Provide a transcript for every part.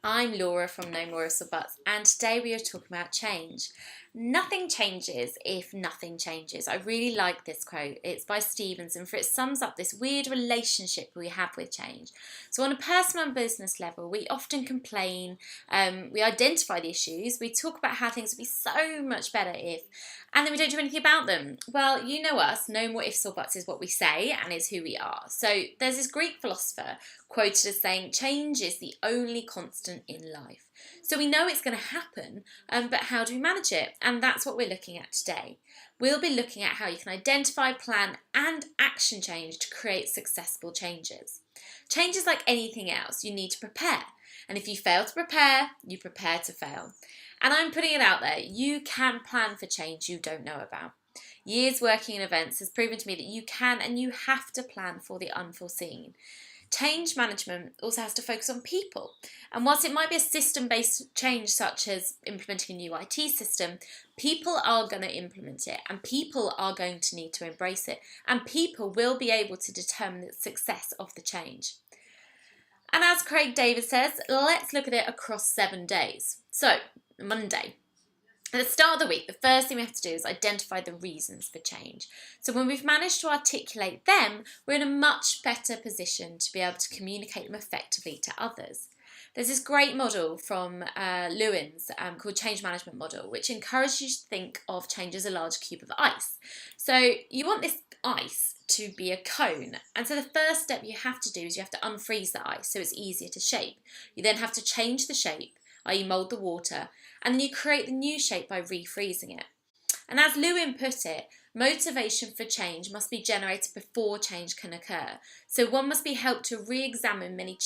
I'm Laura from No More Ifs or Buts, and today we are talking about change. Nothing changes if nothing changes. I really like this quote. It's by Stevenson, for it sums up this weird relationship we have with change. So, on a personal and business level, we often complain, we identify the issues, we talk about how things would be so much better if, and then we don't do anything about them. Well, you know us, no more ifs or buts is what we say and is who we are. So, there's this Greek philosopher quoted as saying, change is the only constant in life. So we know it's going to happen, but how do we manage it? And that's what we're looking at today. We'll be looking at how you can identify, plan, and action change to create successful changes. Change is like anything else, you need to prepare. And if you fail to prepare, you prepare to fail. And I'm putting it out there, you can plan for change you don't know about. Years working in events has proven to me that you can and you have to plan for the unforeseen. Change management also has to focus on people. And whilst it might be a system-based change such as implementing a new IT system, people are going to implement it and people are going to need to embrace it and people will be able to determine the success of the change. And as Craig David says, let's look at it across 7 days. So, Monday. At the start of the week, the first thing we have to do is identify the reasons for change. So when we've managed to articulate them, we're in a much better position to be able to communicate them effectively to others. There's this great model from Lewin's called Change Management Model, which encourages you to think of change as a large cube of ice. So you want this ice to be a cone. And so the first step you have to do is you have to unfreeze the ice so it's easier to shape. You then have to change the shape, i.e. mould the water, and then you create the new shape by refreezing it. And as Lewin put it, motivation for change must be generated before change can occur. So one must be helped to re-examine many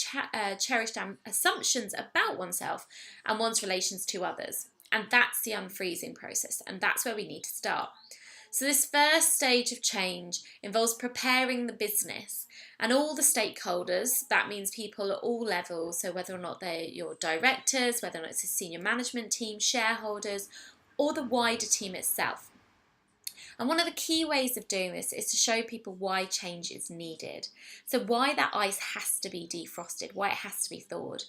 cherished assumptions about oneself and one's relations to others. And that's the unfreezing process, and that's where we need to start. So this first stage of change involves preparing the business and all the stakeholders. That means people at all levels, so whether or not they're your directors, whether or not it's a senior management team, shareholders, or the wider team itself. And one of the key ways of doing this is to show people why change is needed. So why that ice has to be defrosted, why it has to be thawed.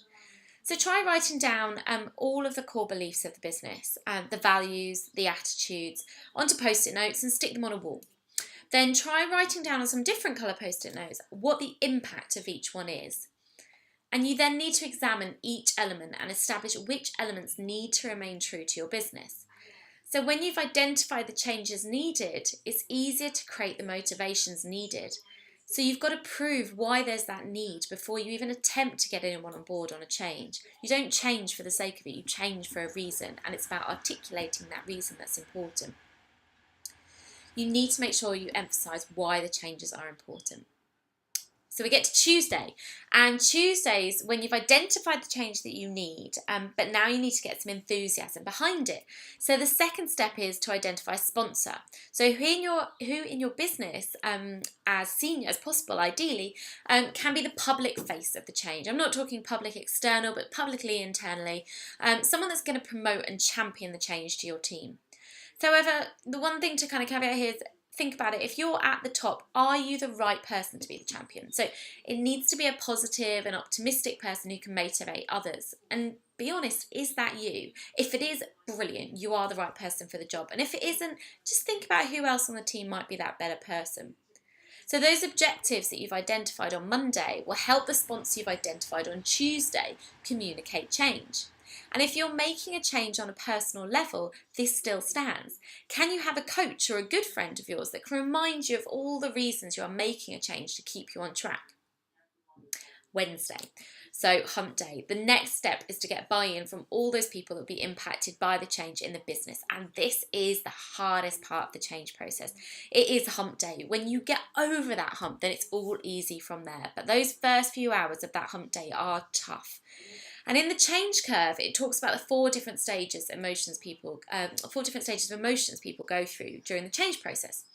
So try writing down all of the core beliefs of the business, the values, the attitudes, onto post-it notes and stick them on a wall. Then try writing down on some different colour post-it notes what the impact of each one is. And you then need to examine each element and establish which elements need to remain true to your business. So when you've identified the changes needed, it's easier to create the motivations needed. So you've got to prove why there's that need before you even attempt to get anyone on board on a change. You don't change for the sake of it, you change for a reason, and it's about articulating that reason that's important. You need to make sure you emphasise why the changes are important. So we get to Tuesday, and Tuesday's when you've identified the change that you need, but now you need to get some enthusiasm behind it. So the second step is to identify a sponsor. So who in your business, as senior as possible, ideally, can be the public face of the change. I'm not talking public external, but publicly internally, someone that's going to promote and champion the change to your team. However, the one thing to kind of caveat here is think about it. If you're at the top, are you the right person to be the champion? So it needs to be a positive and optimistic person who can motivate others. And be honest, is that you? If it is, brilliant, you are the right person for the job. And if it isn't, just think about who else on the team might be that better person. So those objectives that you've identified on Monday will help the sponsor you've identified on Tuesday communicate change. And if you're making a change on a personal level, this still stands. Can you have a coach or a good friend of yours that can remind you of all the reasons you are making a change to keep you on track? Wednesday. So hump day. The next step is to get buy-in from all those people that will be impacted by the change in the business. And this is the hardest part of the change process. It is hump day. When you get over that hump, then it's all easy from there. But those first few hours of that hump day are tough. And in the change curve, it talks about the four different stages of emotions people go through during the change process.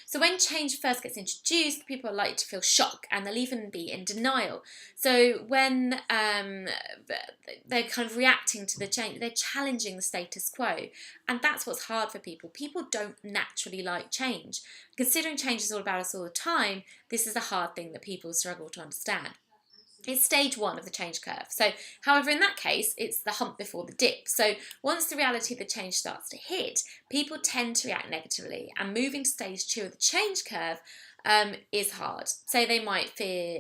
So when change first gets introduced, people are likely to feel shock and they'll even be in denial. So when they're kind of reacting to the change, they're challenging the status quo. And that's what's hard for people. People don't naturally like change. Considering change is all about us all the time, this is a hard thing that people struggle to understand. It's stage 1 of the change curve. So, however, in that case, it's the hump before the dip. So, once the reality of the change starts to hit, people tend to react negatively, and moving to stage 2 of the change curve is hard. So they might feel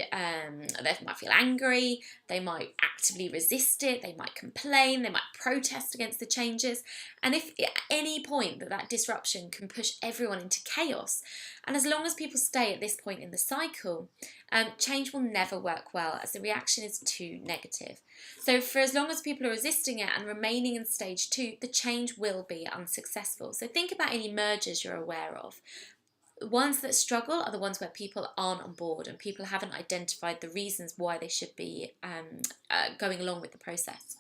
angry, they might actively resist it, they might complain, they might protest against the changes. And if at any point that disruption can push everyone into chaos, and as long as people stay at this point in the cycle, change will never work well as the reaction is too negative. So for as long as people are resisting it and remaining in stage 2, the change will be unsuccessful. So think about any mergers you're aware of. The ones that struggle are the ones where people aren't on board and people haven't identified the reasons why they should be going along with the process.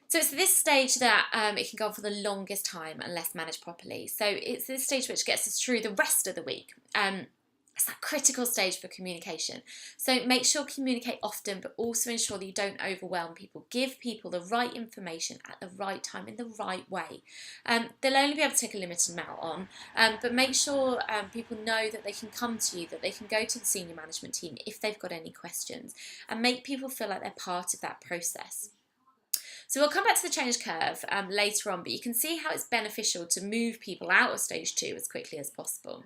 So it's this stage that it can go on for the longest time unless managed properly. So it's this stage which gets us through the rest of the week. It's that critical stage for communication. So make sure to communicate often, but also ensure that you don't overwhelm people. Give people the right information at the right time in the right way. They'll only be able to take a limited amount on, but make sure people know that they can come to you, that they can go to the senior management team if they've got any questions, and make people feel like they're part of that process. So we'll come back to the change curve later on, but you can see how it's beneficial to move people out of stage 2 as quickly as possible.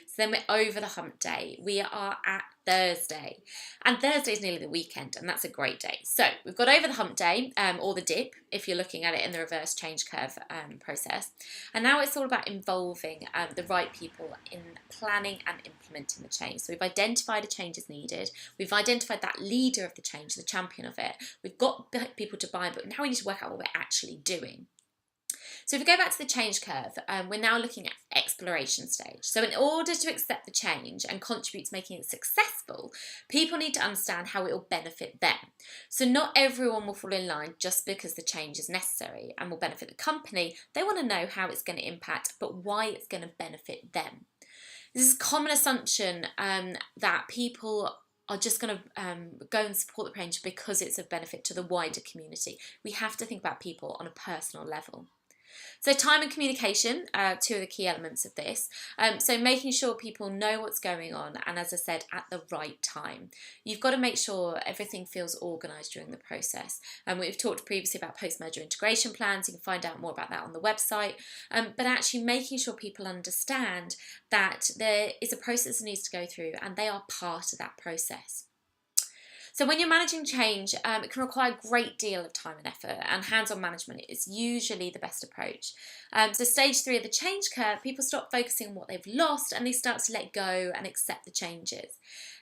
So then we're over the hump day. We are at Thursday. And Thursday is nearly the weekend, and that's a great day. So we've got over the hump day, or the dip, if you're looking at it in the reverse change curve process. And now it's all about involving the right people in planning and implementing the change. So we've identified a change is needed. We've identified that leader of the change, the champion of it. We've got people to buy, but now we need to work out what we're actually doing. So if we go back to the change curve, we're now looking at exploration stage. So in order to accept the change and contribute to making it successful, people need to understand how it will benefit them. So not everyone will fall in line just because the change is necessary and will benefit the company. They want to know how it's going to impact, but why it's going to benefit them. This is a common assumption that people are just going to go and support the change because it's of benefit to the wider community. We have to think about people on a personal level. So time and communication are 2 of the key elements of this. So making sure people know what's going on and, as I said, at the right time. You've got to make sure everything feels organised during the process. We've talked previously about post-merger integration plans. You can find out more about that on the website. But actually making sure people understand that there is a process that needs to go through and they are part of that process. So when you're managing change, it can require a great deal of time and effort, and hands-on management is usually the best approach. So stage 3 of the change curve, people stop focusing on what they've lost and they start to let go and accept the changes.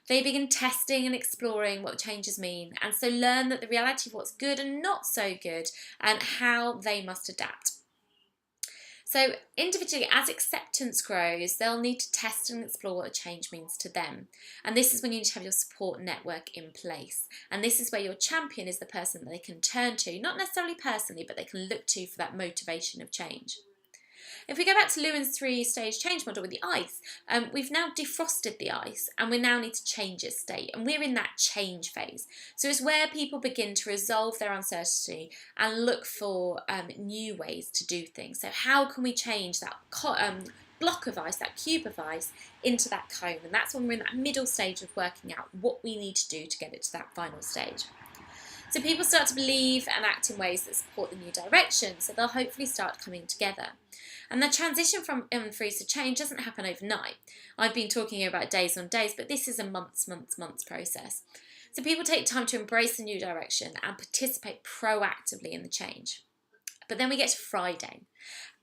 They begin testing and exploring what the changes mean, and so learn that the reality of what's good and not so good and how they must adapt. So individually, as acceptance grows, they'll need to test and explore what the change means to them. And this is when you need to have your support network in place. And this is where your champion is the person that they can turn to, not necessarily personally, but they can look to for that motivation of change. If we go back to Lewin's 3-stage change model with the ice, we've now defrosted the ice and we now need to change its state, and we're in that change phase. So it's where people begin to resolve their uncertainty and look for new ways to do things. So how can we change that block of ice, that cube of ice, into that cone? And that's when we're in that middle stage of working out what we need to do to get it to that final stage. So people start to believe and act in ways that support the new direction, so they'll hopefully start coming together. And the transition from freeze to change doesn't happen overnight. I've been talking here about days on days, but this is a months process. So people take time to embrace the new direction and participate proactively in the change. But then we get to Friday,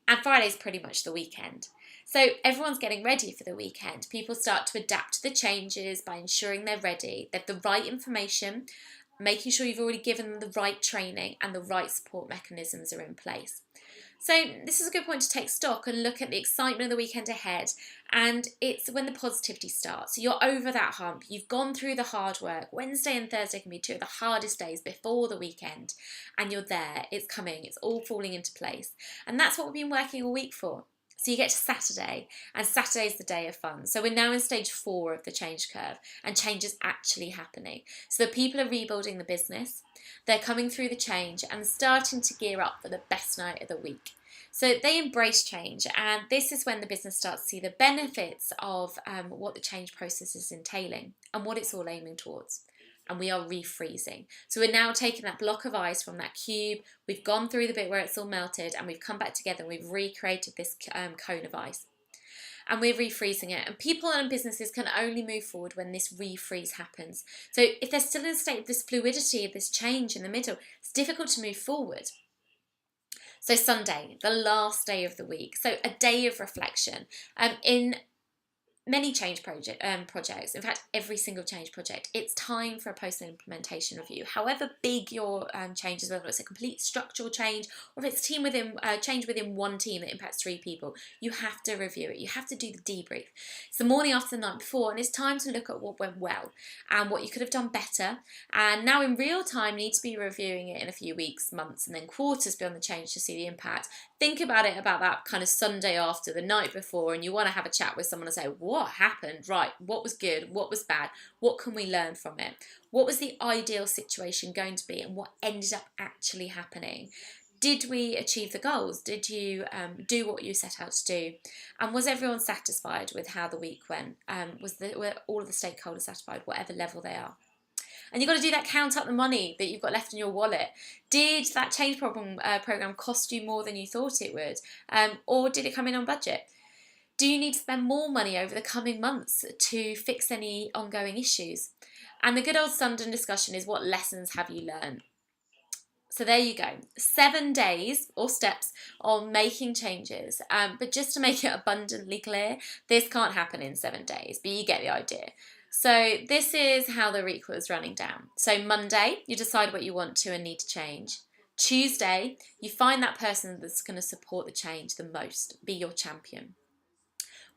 and Friday is pretty much the weekend. So everyone's getting ready for the weekend. People start to adapt to the changes by ensuring they're ready, they have the right information, making sure you've already given them the right training and the right support mechanisms are in place. So this is a good point to take stock and look at the excitement of the weekend ahead, and it's when the positivity starts. So you're over that hump, you've gone through the hard work. Wednesday and Thursday can be 2 of the hardest days before the weekend, and you're there, it's coming, it's all falling into place. And that's what we've been working all week for. So you get to Saturday, and Saturday is the day of fun. So we're now in stage 4 of the change curve, and change is actually happening. So the people are rebuilding the business, they're coming through the change and starting to gear up for the best night of the week. So they embrace change, and this is when the business starts to see the benefits of what the change process is entailing and what it's all aiming towards. and we are refreezing. So we're now taking that block of ice from that cube, we've gone through the bit where it's all melted, and we've come back together and we've recreated this cone of ice. And we're refreezing it. And people and businesses can only move forward when this refreeze happens. So if they're still in a state of this fluidity, of this change in the middle, it's difficult to move forward. So Sunday, the last day of the week. So a day of reflection. In many change projects, in fact, every single change project, it's time for a post-implementation review. However big your change is, whether it's a complete structural change or if it's change within one team that impacts 3 people, you have to review it. You have to do the debrief. It's the morning after the night before, and it's time to look at what went well and what you could have done better. And now in real time, you need to be reviewing it in a few weeks, months, and then quarters beyond the change to see the impact. Think about it about that kind of Sunday after, the night before, and you want to have a chat with someone and say, what happened? Right, what was good? What was bad? What can we learn from it? What was the ideal situation going to be, and what ended up actually happening? Did we achieve the goals? Did you do what you set out to do? And was everyone satisfied with how the week went? Were all of the stakeholders satisfied, whatever level they are? And you've got to do that, count up the money that you've got left in your wallet. Did that change program cost you more than you thought it would? Or did it come in on budget? Do you need to spend more money over the coming months to fix any ongoing issues? And the good old Sunday discussion is, what lessons have you learned? So there you go, 7 days or steps on making changes. But just to make it abundantly clear, this can't happen in 7 days, but you get the idea. So this is how the week was running down. So Monday, you decide what you want to and need to change. Tuesday, you find that person that's going to support the change the most, be your champion.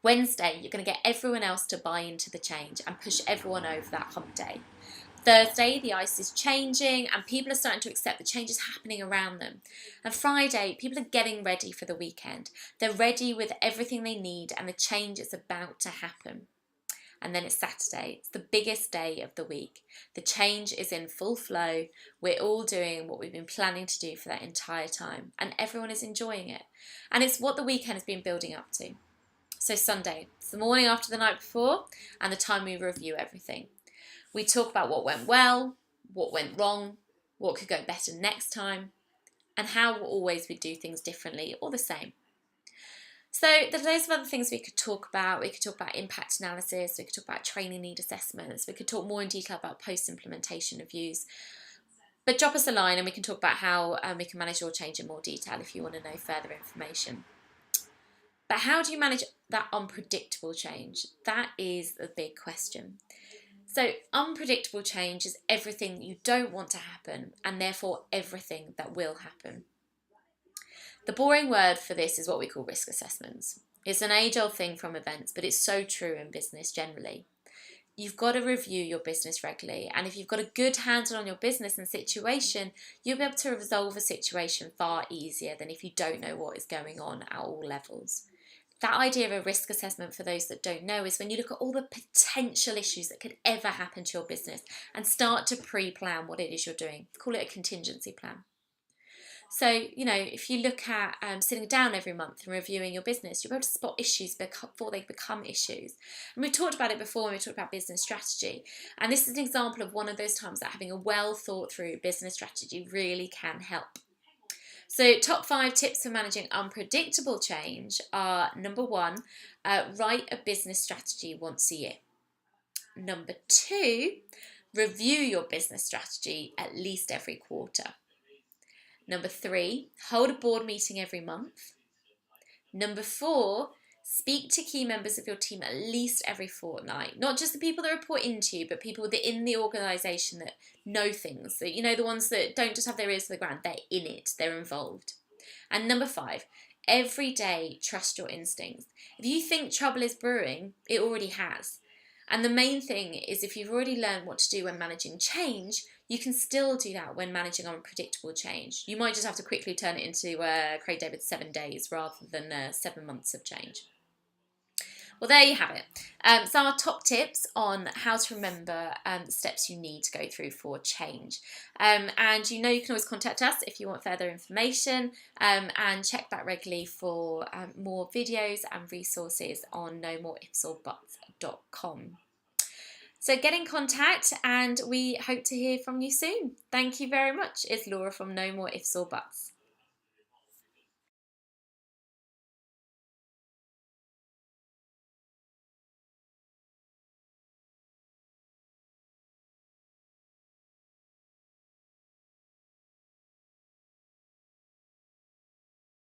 Wednesday, you're going to get everyone else to buy into the change and push everyone over that hump day. Thursday, the ice is changing and people are starting to accept the changes happening around them. And Friday, people are getting ready for the weekend. They're ready with everything they need and the change is about to happen. And then it's Saturday. It's the biggest day of the week. The change is in full flow. We're all doing what we've been planning to do for that entire time. And everyone is enjoying it. And it's what the weekend has been building up to. So Sunday, it's the morning after the night before and the time we review everything. We talk about what went well, what went wrong, what could go better next time, and how always we do things differently or the same. So there's loads of other things we could talk about. We could talk about impact analysis, we could talk about training need assessments, we could talk more in detail about post-implementation reviews. But drop us a line and we can talk about how we can manage your change in more detail if you want to know further information. But how do you manage that unpredictable change? That is a big question. So unpredictable change is everything that you don't want to happen and therefore everything that will happen. The boring word for this is what we call risk assessments. It's an age-old thing from events, but it's so true in business generally. You've got to review your business regularly, and if you've got a good handle on your business and situation, you'll be able to resolve a situation far easier than if you don't know what is going on at all levels. That idea of a risk assessment, for those that don't know, is when you look at all the potential issues that could ever happen to your business and start to pre-plan what it is you're doing. Call it a contingency plan. So, if you look at sitting down every month and reviewing your business, you'll be able to spot issues before they become issues. And we've talked about it before when we talked about business strategy. And this is an example of one of those times that having a well thought through business strategy really can help. So top 5 tips for managing unpredictable change are: number 1, write a business strategy once a year. Number 2, review your business strategy at least every quarter. Number 3, hold a board meeting every month. Number 4, speak to key members of your team at least every fortnight. Not just the people that report into you, but people in the organisation that know things. That, the ones that don't just have their ears to the ground, they're in it, they're involved. And number 5, every day trust your instincts. If you think trouble is brewing, it already has. And the main thing is, if you've already learned what to do when managing change, you can still do that when managing unpredictable change. You might just have to quickly turn it into Craig David's 7 days rather than 7 months of change. Well, there you have it. So our top tips on how to remember the steps you need to go through for change. And you can always contact us if you want further information, and check back regularly for more videos and resources on nomoreifsorbuts.com. So get in contact and we hope to hear from you soon. Thank you very much. It's Laura from No More Ifs or Buts.